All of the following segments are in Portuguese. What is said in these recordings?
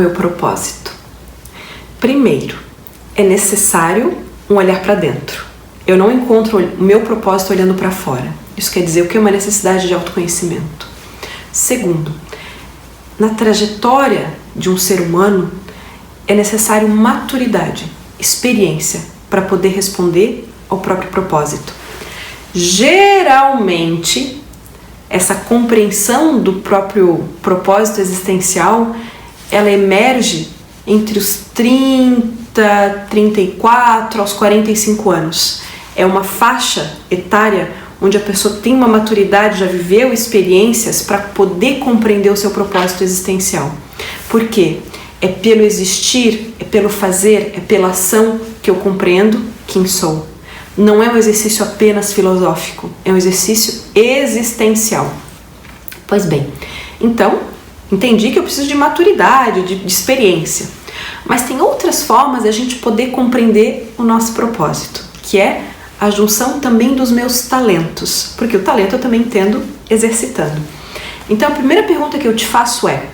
meu propósito? Primeiro, é necessário um olhar para dentro. Eu não encontro o meu propósito olhando para fora. Isso quer dizer o que é uma necessidade de autoconhecimento. Segundo, na trajetória de um ser humano é necessário maturidade, experiência para poder responder ao próprio propósito. Geralmente, essa compreensão do próprio propósito existencial, ela emerge entre os 30, 34 aos 45 anos. É uma faixa etária onde a pessoa tem uma maturidade, já viveu experiências para poder compreender o seu propósito existencial. Por quê? É pelo existir, é pelo fazer, é pela ação que eu compreendo quem sou. Não é um exercício apenas filosófico, é um exercício existencial. Pois bem, então, entendi que eu preciso de maturidade, de experiência. Mas tem outras formas de a gente poder compreender o nosso propósito, que é a junção também dos meus talentos, porque o talento eu também entendo exercitando. Então a primeira pergunta que eu te faço é: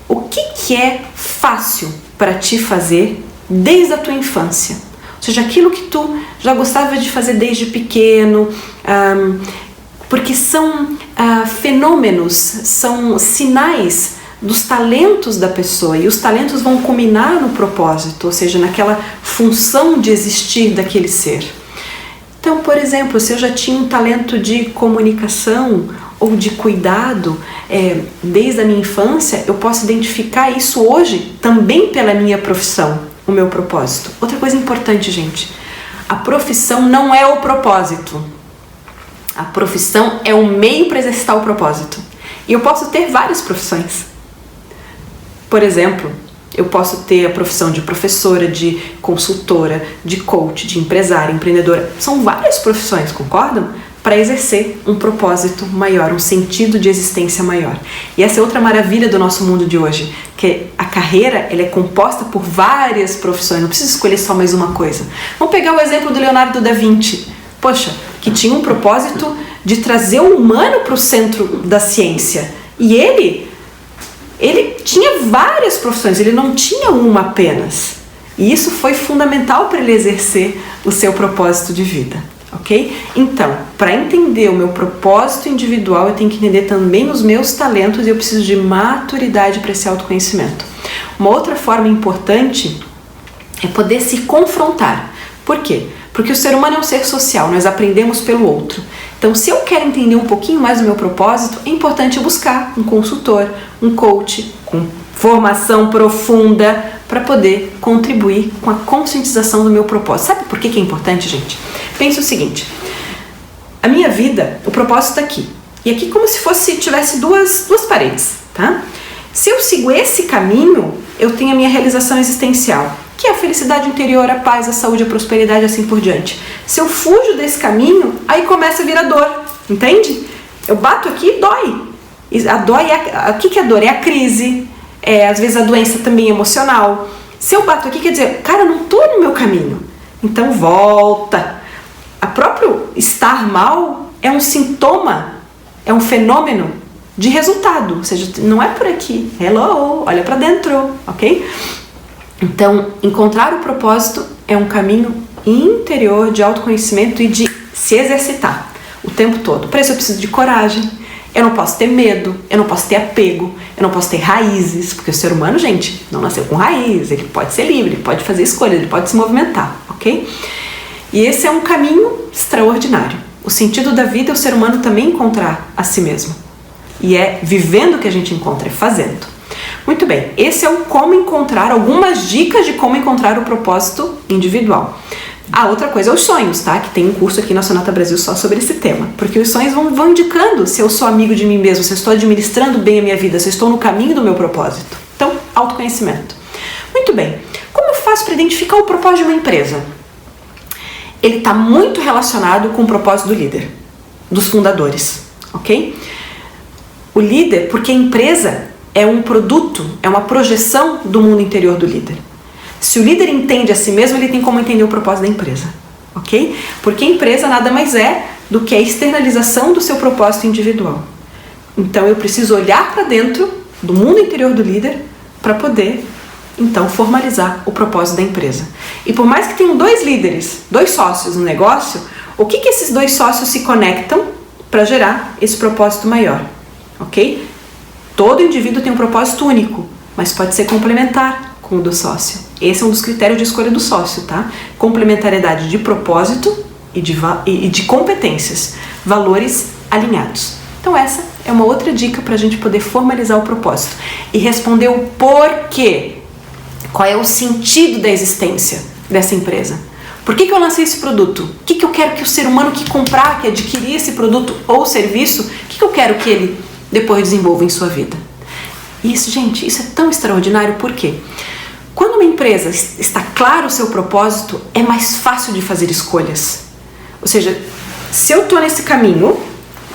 o que é fácil para ti fazer desde a tua infância? Ou seja, aquilo que tu já gostava de fazer desde pequeno, porque são fenômenos, são sinais dos talentos da pessoa, e os talentos vão culminar no propósito, ou seja, naquela função de existir daquele ser. Então, por exemplo, se eu já tinha um talento de comunicação ou de cuidado desde a minha infância, eu posso identificar isso hoje também pela minha profissão, o meu propósito. Outra coisa importante, gente, a profissão não é o propósito. A profissão é o meio para exercitar o propósito. E eu posso ter várias profissões. Por exemplo, eu posso ter a profissão de professora, de consultora, de coach, de empresária, empreendedora. São várias profissões, concordam? Para exercer um propósito maior, um sentido de existência maior. E essa é outra maravilha do nosso mundo de hoje, que a carreira ela é composta por várias profissões, não precisa escolher só mais uma coisa. Vamos pegar o exemplo do Leonardo da Vinci. Poxa, que tinha um propósito de trazer o humano para o centro da ciência. E ele tinha várias profissões, ele não tinha uma apenas. E isso foi fundamental para ele exercer o seu propósito de vida, ok? Então, para entender o meu propósito individual, eu tenho que entender também os meus talentos e eu preciso de maturidade para esse autoconhecimento. Uma outra forma importante é poder se confrontar. Por quê? Porque o ser humano é um ser social, nós aprendemos pelo outro. Então, se eu quero entender um pouquinho mais do meu propósito, é importante buscar um consultor, um coach com formação profunda para poder contribuir com a conscientização do meu propósito. Sabe por que é importante, gente? Pense o seguinte: a minha vida, o propósito está aqui. E aqui como se tivesse duas paredes, tá? Se eu sigo esse caminho, eu tenho a minha realização existencial, que é a felicidade interior, a paz, a saúde, a prosperidade, assim por diante. Se eu fujo desse caminho, aí começa a virar dor, entende? Eu bato aqui e dói. E a dor o que é a dor? É a crise, às vezes a doença também emocional. Se eu bato aqui, quer dizer, cara, eu não estou no meu caminho. Então volta. A próprio estar mal é um sintoma, é um fenômeno de resultado. Ou seja, não é por aqui. Hello, olha para dentro, ok? Então, encontrar o propósito é um caminho interior de autoconhecimento e de se exercitar o tempo todo. Para isso eu preciso de coragem, eu não posso ter medo, eu não posso ter apego, eu não posso ter raízes, porque o ser humano, gente, não nasceu com raiz, ele pode ser livre, ele pode fazer escolhas, ele pode se movimentar, ok? E esse é um caminho extraordinário. O sentido da vida é o ser humano também encontrar a si mesmo. E é vivendo que a gente encontra, é fazendo. Muito bem, esse é o como encontrar, algumas dicas de como encontrar o propósito individual. A outra coisa é os sonhos, tá? Que tem um curso aqui na Sonata Brasil só sobre esse tema. Porque os sonhos vão indicando se eu sou amigo de mim mesmo, se eu estou administrando bem a minha vida, se eu estou no caminho do meu propósito. Então, autoconhecimento. Muito bem, como eu faço para identificar o propósito de uma empresa? Ele está muito relacionado com o propósito do líder, dos fundadores, ok? O líder, porque a empresa é um produto, é uma projeção do mundo interior do líder. Se o líder entende a si mesmo, ele tem como entender o propósito da empresa, ok? Porque a empresa nada mais é do que a externalização do seu propósito individual. Então eu preciso olhar para dentro do mundo interior do líder para poder, então, formalizar o propósito da empresa. E por mais que tenham 2 líderes, 2 sócios no negócio, o que esses 2 sócios se conectam para gerar esse propósito maior, ok? Todo indivíduo tem um propósito único, mas pode ser complementar com o do sócio. Esse é um dos critérios de escolha do sócio, tá? Complementariedade de propósito e de competências, valores alinhados. Então essa é uma outra dica para a gente poder formalizar o propósito e responder o porquê. Qual é o sentido da existência dessa empresa? Por que eu lancei esse produto? O que eu quero que o ser humano que comprar, que adquirir esse produto ou serviço, o que eu quero que ele depois desenvolva em sua vida? Isso, gente, isso é tão extraordinário, por quê? Quando uma empresa está claro o seu propósito, é mais fácil de fazer escolhas. Ou seja, se eu estou nesse caminho,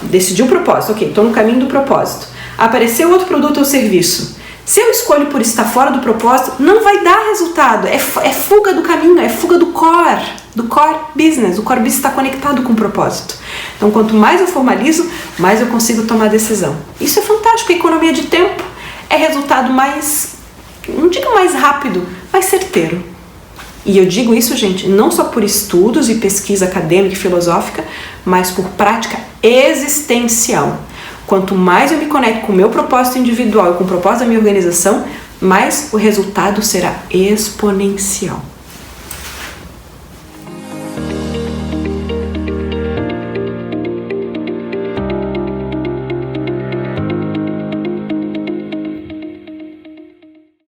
decidi um propósito, ok, estou no caminho do propósito, apareceu outro produto ou serviço, se eu escolho por estar fora do propósito, não vai dar resultado, é fuga do caminho, é fuga do core business. O core business está conectado com o propósito. Então, quanto mais eu formalizo, mais eu consigo tomar decisão. Isso é fantástico, a economia de tempo é resultado mais, não digo mais rápido, mais certeiro. E eu digo isso, gente, não só por estudos e pesquisa acadêmica e filosófica, mas por prática existencial. Quanto mais eu me conecto com o meu propósito individual e com o propósito da minha organização, mais o resultado será exponencial.